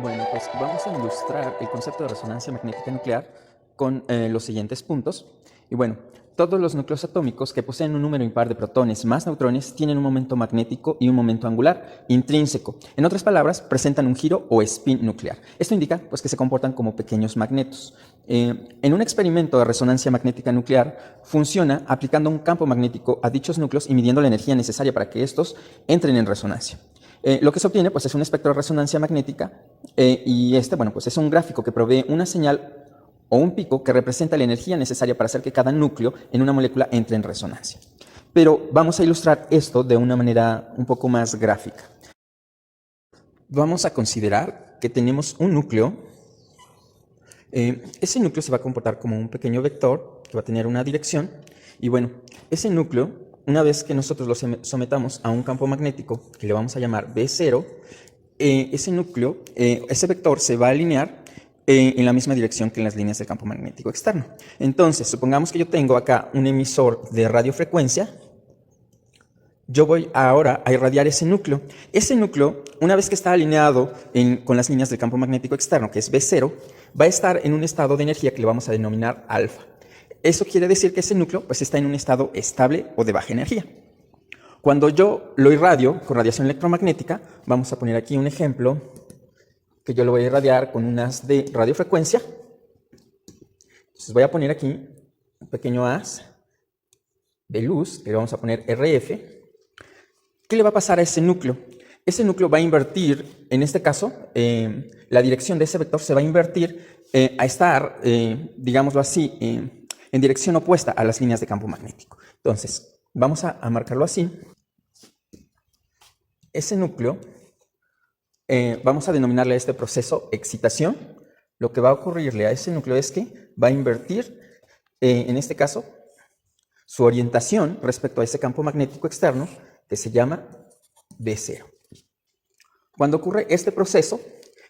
Bueno, pues vamos a ilustrar el concepto de resonancia magnética nuclear con los siguientes puntos. Y bueno, todos los núcleos atómicos que poseen un número impar de protones más neutrones tienen un momento magnético y un momento angular intrínseco. En otras palabras, presentan un giro o spin nuclear. Esto indica pues, que se comportan como pequeños magnetos. En un experimento de resonancia magnética nuclear funciona aplicando un campo magnético a dichos núcleos y midiendo la energía necesaria para que estos entren en resonancia. Lo que se obtiene pues, es un espectro de resonancia magnética y bueno, pues es un gráfico que provee una señal o un pico que representa la energía necesaria para hacer que cada núcleo en una molécula entre en resonancia. Pero vamos a ilustrar esto de una manera un poco más gráfica. Vamos a considerar que tenemos un núcleo. Ese núcleo se va a comportar como un pequeño vector que va a tener una dirección. Y bueno, ese núcleo, una vez que nosotros lo sometamos a un campo magnético que le vamos a llamar B0, ese núcleo, ese vector se va a alinear en la misma dirección que en las líneas del campo magnético externo. Entonces, supongamos que yo tengo acá un emisor de radiofrecuencia. Yo voy ahora a irradiar ese núcleo. Ese núcleo, una vez que está alineado con las líneas del campo magnético externo, que es B0, va a estar en un estado de energía que le vamos a denominar alfa. Eso quiere decir que ese núcleo pues, está en un estado estable o de baja energía. Cuando yo lo irradio con radiación electromagnética, vamos a poner aquí un ejemplo, que yo lo voy a irradiar con un haz de radiofrecuencia. Entonces voy a poner aquí un pequeño haz de luz, que le vamos a poner RF. ¿Qué le va a pasar a ese núcleo? Ese núcleo va a invertir, en este caso, la dirección de ese vector se va a invertir a estar, digámoslo así, en dirección opuesta a las líneas de campo magnético. Entonces, vamos a marcarlo así. Ese núcleo, vamos a denominarle a este proceso excitación. Lo que va a ocurrirle a ese núcleo es que va a invertir, en este caso, su orientación respecto a ese campo magnético externo que se llama B0. Cuando ocurre este proceso,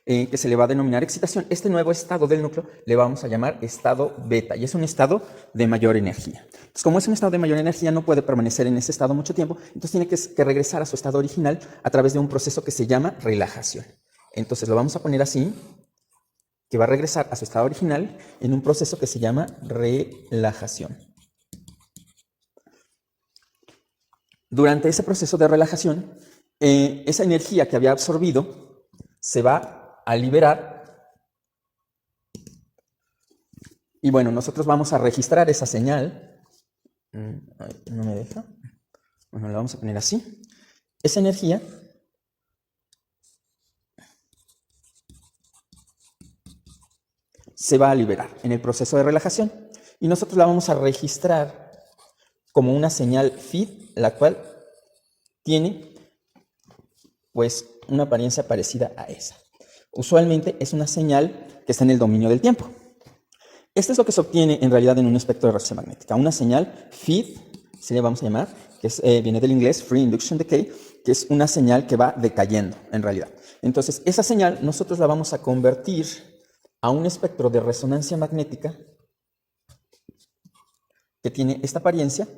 que se le va a denominar excitación, este nuevo estado del núcleo le vamos a llamar estado beta, y es un estado de mayor energía. Entonces, como es un estado de mayor energía, no puede permanecer en ese estado mucho tiempo, entonces tiene que regresar a su estado original a través de un proceso que se llama relajación. Entonces, lo vamos a poner así, que va a regresar a su estado original en un proceso que se llama relajación. Durante ese proceso de relajación, esa energía que había absorbido se va a liberar y bueno, nosotros vamos a registrar esa señal. No me deja. Bueno, la vamos a poner así. Esa energía se va a liberar en el proceso de relajación y nosotros la vamos a registrar como una señal feed, la cual tiene pues una apariencia parecida a esa. Usualmente es una señal que está en el dominio del tiempo. Esto es lo que se obtiene en realidad en un espectro de resonancia magnética. Una señal feed, se le vamos a llamar, que viene del inglés free induction decay, que es una señal que va decayendo en realidad. Entonces, esa señal nosotros la vamos a convertir a un espectro de resonancia magnética que tiene esta apariencia.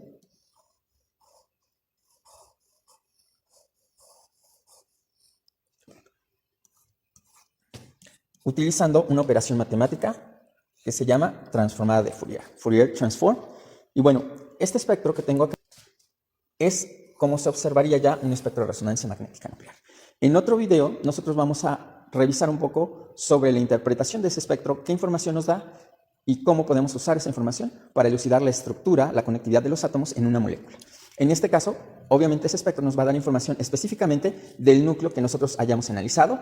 Utilizando una operación matemática que se llama transformada de Fourier, Fourier Transform. Y bueno, este espectro que tengo acá es como se observaría ya un espectro de resonancia magnética nuclear. En otro video, nosotros vamos a revisar un poco sobre la interpretación de ese espectro, qué información nos da y cómo podemos usar esa información para elucidar la estructura, la conectividad de los átomos en una molécula. En este caso, obviamente ese espectro nos va a dar información específicamente del núcleo que nosotros hayamos analizado.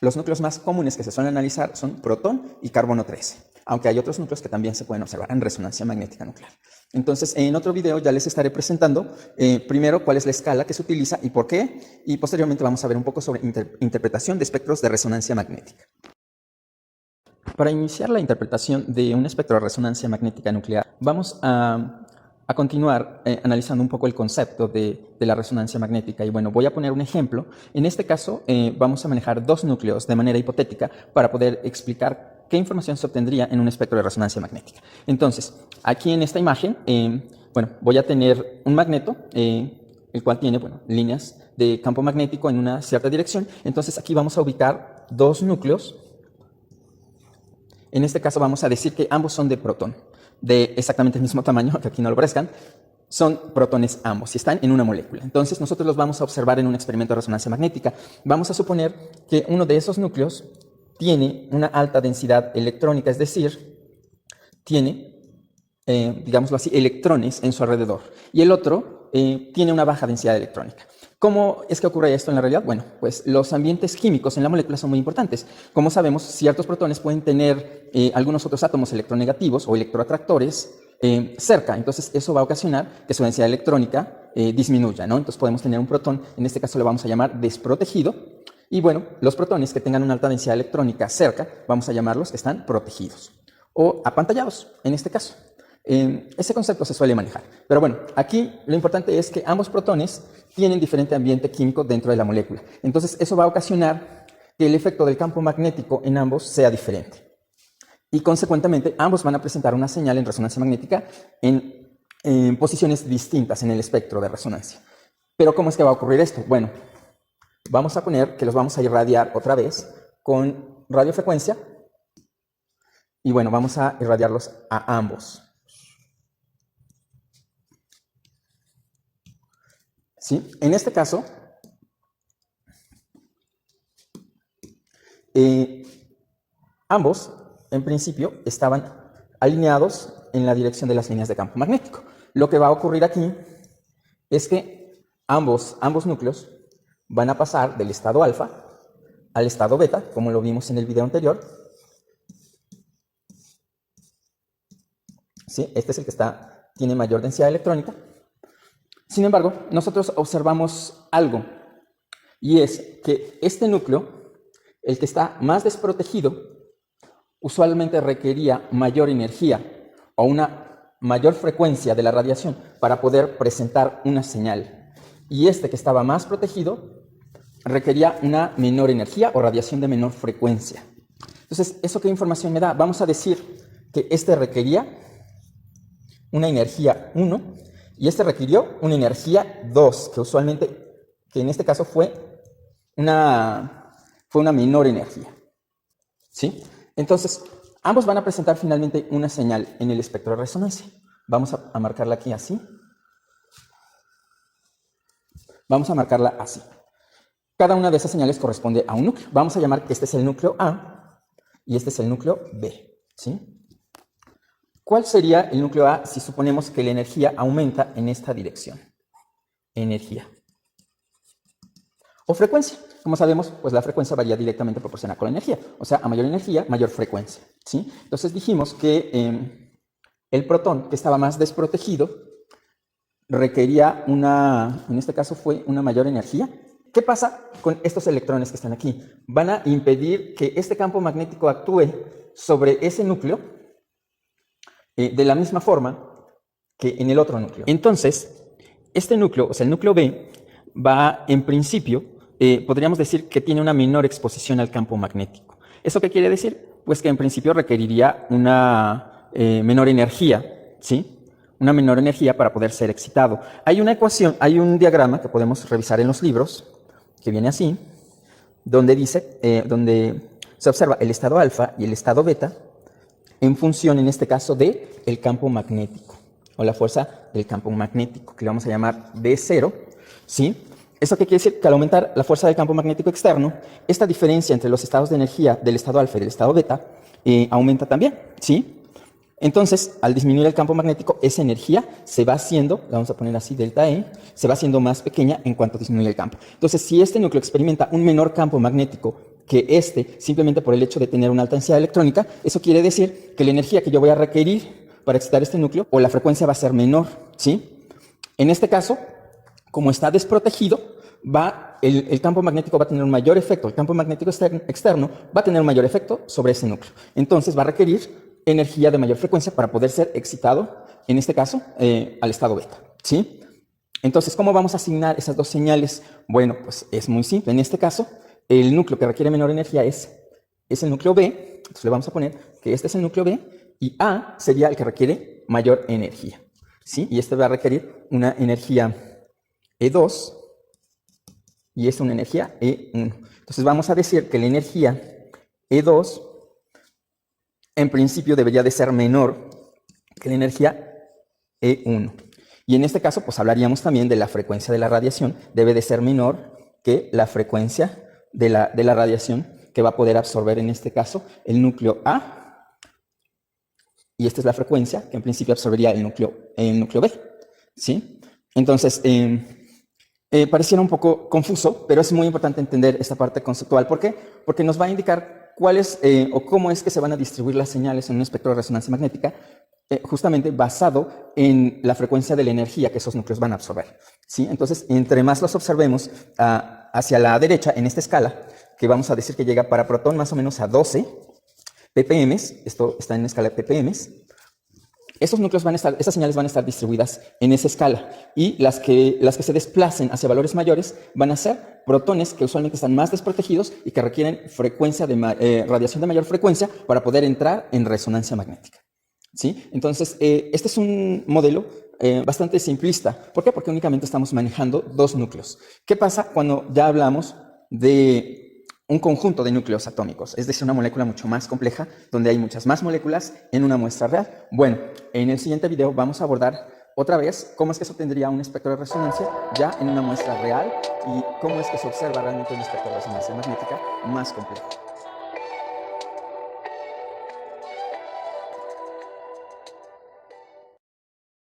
Los núcleos más comunes que se suelen analizar son protón y carbono 13, aunque hay otros núcleos que también se pueden observar en resonancia magnética nuclear. Entonces, en otro video ya les estaré presentando primero cuál es la escala que se utiliza y por qué, y posteriormente vamos a ver un poco sobre interpretación de espectros de resonancia magnética. Para iniciar la interpretación de un espectro de resonancia magnética nuclear, vamos a continuar analizando un poco el concepto de la resonancia magnética. Y bueno, voy a poner un ejemplo. En este caso, vamos a manejar dos núcleos de manera hipotética para poder explicar qué información se obtendría en un espectro de resonancia magnética. Entonces, aquí en esta imagen, bueno, voy a tener un magneto, el cual tiene, bueno, líneas de campo magnético en una cierta dirección. Entonces aquí vamos a ubicar dos núcleos. En este caso vamos a decir que ambos son de protón, de exactamente el mismo tamaño, que aquí no lo parezcan. Son protones ambos y están en una molécula. Entonces nosotros los vamos a observar en un experimento de resonancia magnética. Vamos a suponer que uno de esos núcleos tiene una alta densidad electrónica, es decir, tiene, digámoslo así, electrones en su alrededor. Y el otro tiene una baja densidad electrónica. ¿Cómo es que ocurre esto en la realidad? Bueno, pues los ambientes químicos en la molécula son muy importantes. Como sabemos, ciertos protones pueden tener algunos otros átomos electronegativos o electroatractores cerca. Entonces, eso va a ocasionar que su densidad electrónica disminuya, ¿no? Entonces, podemos tener un protón, en este caso lo vamos a llamar desprotegido. Y bueno, los protones que tengan una alta densidad electrónica cerca, vamos a llamarlos que están protegidos o apantallados, en este caso. Ese concepto se suele manejar. Pero bueno, aquí lo importante es que ambos protones tienen diferente ambiente químico dentro de la molécula. Entonces, eso va a ocasionar que el efecto del campo magnético en ambos sea diferente. Y consecuentemente, ambos van a presentar una señal en resonancia magnética en posiciones distintas en el espectro de resonancia. Pero ¿cómo es que va a ocurrir esto? Bueno, vamos a poner que los vamos a irradiar otra vez con radiofrecuencia. Y bueno, vamos a irradiarlos a ambos. ¿Sí? En este caso, ambos, en principio, estaban alineados en la dirección de las líneas de campo magnético. Lo que va a ocurrir aquí es que ambos núcleos van a pasar del estado alfa al estado beta, como lo vimos en el video anterior. ¿Sí? Este es el que tiene mayor densidad electrónica. Sin embargo, nosotros observamos algo, y es que este núcleo, el que está más desprotegido, usualmente requería mayor energía o una mayor frecuencia de la radiación para poder presentar una señal. Y este que estaba más protegido requería una menor energía o radiación de menor frecuencia. Entonces, ¿eso qué información me da? Vamos a decir que este requería una energía 1 y este requirió una energía 2, que en este caso fue una menor energía. ¿Sí? Entonces, ambos van a presentar finalmente una señal en el espectro de resonancia. Vamos a marcarla aquí así. Vamos a marcarla así. Cada una de esas señales corresponde a un núcleo. Vamos a llamar que este es el núcleo A y este es el núcleo B. ¿Sí? ¿Cuál sería el núcleo A si suponemos que la energía aumenta en esta dirección? Energía. O frecuencia. Como sabemos, pues la frecuencia varía directamente proporcional con la energía. O sea, a mayor energía, mayor frecuencia. ¿Sí? Entonces dijimos que el protón que estaba más desprotegido requería en este caso fue una mayor energía. ¿Qué pasa con estos electrones que están aquí? Van a impedir que este campo magnético actúe sobre ese núcleo de la misma forma que en el otro núcleo. Entonces, este núcleo, o sea, el núcleo B, va en principio, podríamos decir que tiene una menor exposición al campo magnético. ¿Eso qué quiere decir? Pues que en principio requeriría una menor energía, ¿sí? Una menor energía para poder ser excitado. Hay una ecuación, hay un diagrama que podemos revisar en los libros, que viene así, donde dice, donde se observa el estado alfa y el estado beta, en función, en este caso, del campo magnético, o la fuerza del campo magnético, que le vamos a llamar D0, ¿sí? ¿Eso qué quiere decir? Que al aumentar la fuerza del campo magnético externo, esta diferencia entre los estados de energía del estado alfa y del estado beta aumenta también, ¿sí? Entonces, al disminuir el campo magnético, esa energía se va haciendo, la vamos a poner así, delta E, se va haciendo más pequeña en cuanto disminuye el campo. Entonces, si este núcleo experimenta un menor campo magnético que simplemente por el hecho de tener una alta densidad electrónica, eso quiere decir que la energía que yo voy a requerir para excitar este núcleo, o la frecuencia va a ser menor, ¿sí? En este caso, como está desprotegido, el campo magnético va a tener un mayor efecto, el campo magnético externo va a tener un mayor efecto sobre ese núcleo. Entonces va a requerir energía de mayor frecuencia para poder ser excitado, en este caso, al estado beta, ¿sí? Entonces, ¿cómo vamos a asignar esas dos señales? Bueno, pues es muy simple. En este caso, el núcleo que requiere menor energía es el núcleo B. Entonces le vamos a poner que este es el núcleo B y A sería el que requiere mayor energía, ¿sí? Y este va a requerir una energía E2 y es una energía E1. Entonces vamos a decir que la energía E2 en principio debería de ser menor que la energía E1. Y en este caso, pues hablaríamos también de la frecuencia de la radiación, debe de ser menor que la frecuencia de la radiación que va a poder absorber en este caso el núcleo A, y esta es la frecuencia que en principio absorbería el núcleo B, ¿sí? Entonces, pareciera un poco confuso, pero es muy importante entender esta parte conceptual. ¿Por qué? Porque nos va a indicar cuáles o cómo es que se van a distribuir las señales en un espectro de resonancia magnética, justamente basado en la frecuencia de la energía que esos núcleos van a absorber, ¿sí? Entonces, entre más los observemos hacia la derecha en esta escala, que vamos a decir que llega para protón más o menos a 12 ppm, esto está en escala de ppm, esos núcleos esas señales van a estar distribuidas en esa escala, y las que se desplacen hacia valores mayores van a ser protones que usualmente están más desprotegidos y que requieren radiación de mayor frecuencia para poder entrar en resonancia magnética, ¿sí? Entonces, este es un modelo bastante simplista. ¿Por qué? Porque únicamente estamos manejando dos núcleos. ¿Qué pasa cuando ya hablamos de un conjunto de núcleos atómicos? Es decir, una molécula mucho más compleja, donde hay muchas más moléculas en una muestra real. Bueno, en el siguiente video vamos a abordar otra vez cómo es que se obtendría un espectro de resonancia ya en una muestra real y cómo es que se observa realmente un espectro de resonancia magnética más complejo.